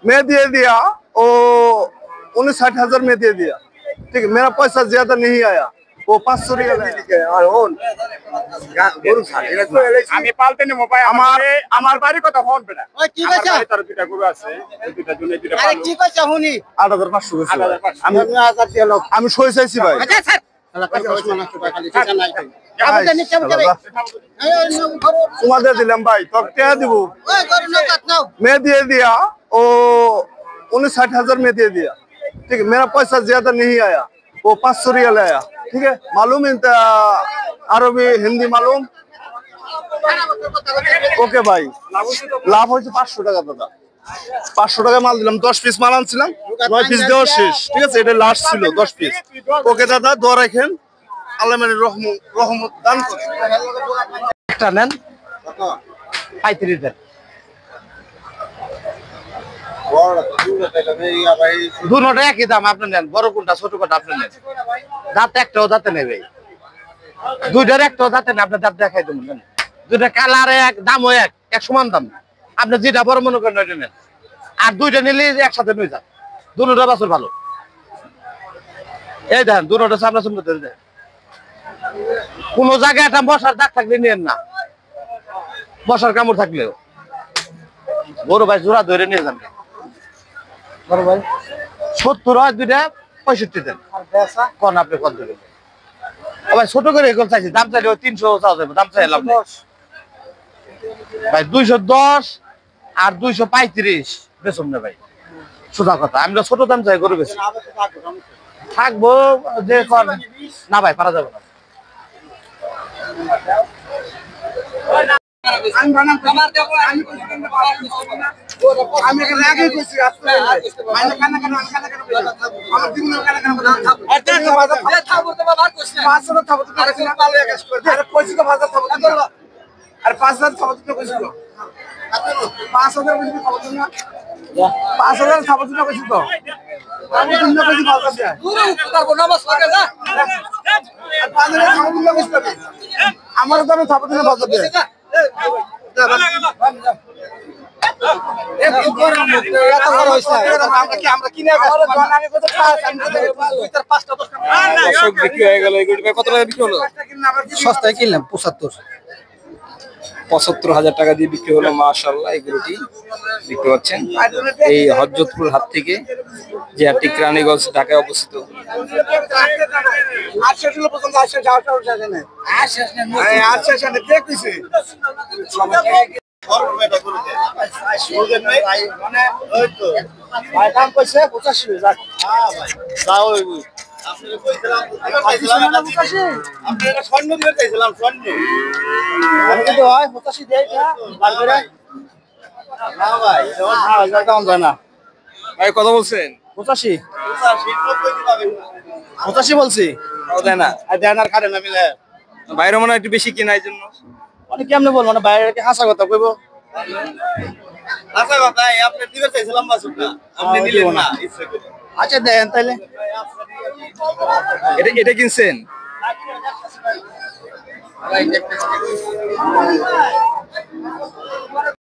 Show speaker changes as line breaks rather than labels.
मैं दे दिया वो 59,000 में दे दिया। ठीक है, मेरा पैसा ज्यादा नहीं आया, वो 500 रियाल
আমি পালতে নেবো ভাই। আমার বাড়ি কথা হন বেটা। কি কইছা? আমার বাড়ি দুইটা গরু আছে, দুইটা জন্য দুইটা পালু।
আরে কি কইছা হুনি?
8,500 আমি সই চাইছি ভাই।
আচ্ছা স্যার
তোমাদের দিলাম ভাই, তোর কে দিব? मैं दे दिया वो 59,000 में दे दिया। ठीक है, मेरा पैसा ज्यादा नहीं आया, वो 500 रियाल आया। ठीक है, मालूम है अरबी हिंदी मालूम? ओके भाई, লাভ হয়েছে 500 টাকা দাদা। 500 টাকা মাল দিলাম, 10 পিস মাল আনছিলাম, 9 পিস দেওয়া শেষ। ঠিক আছে, এটা লাস্ট ছিল 10 পিস। ওকে দাদা, দোয়া রাখেন, আল্লাহ মানে রহমত দান করে।
একটা নেন 35 দেন। দুটোটা একই দাম, আপনি নেন। বড় কোনটা ছোট কোনটা আপনি নেন। দাঁত একটাও দাঁতে নেই ভাই, দুইটার একটাও দাঁতে নেই। আপনার দাঁত দেখাই দেবেন। দুইটা কালার এক, দামও এক সমান দাম। আপনি যেটা বড় মনে করেন ওইটা নেন, আর দুইটা নিলে একসাথে নিয়ে যান। দুটোটা বাছুর ভালো। এই দেখেন দুটোটা সামনে সামনে ধরে দেন। কোন জায়গায় একটা মশার দাগ থাকলে নিয়েন না, মশার কামড় থাকলেও। বড় ভাই জোড়া ধরে নিয়ে যান। বড় ভাই 70 হয়, দুইটা 65 দেন। কোন আপনি কত দেবেন? ভাই ছোট করে এগুলো চাইছি, দাম চাইলে 300 চাও যাবে, দাম চাইলাম ভাই 210 আর 235 বেচুন না ভাই, সোজা কথা। আমরা ছোট দাম চাই গরু বেশি থাকবো যে না ভাই, পারা যাবে না।
আমার দামে ছাপা দিলে বাজার দেয়।
সস্তায় কিনলাম 75,000 টাকা দিয়ে বিক্রি হলো। মাশাআল্লাহ, এই গরুটি দেখতে পাচ্ছেন এই হযরতপুর হাট থেকে, যে হাটটি কেরানীগঞ্জ ঢাকায় অবস্থিত। ভাই কত বলছেন?
85 বলছি।
দেয় না,
দেন আর কাটে না মিলে।
বাইরে মনে হয় একটু বেশি কেনার জন্য।
মানে কেমনে বলবো না, বাইরে কি হাসা কথা কইবো? হাসা কথা আপনি দিবে চাইছিলাম বাসুটা, আপনি নিলেন না ইচ্ছে করে। আচ্ছা দেন তাইলে।
এটা কিনছেন?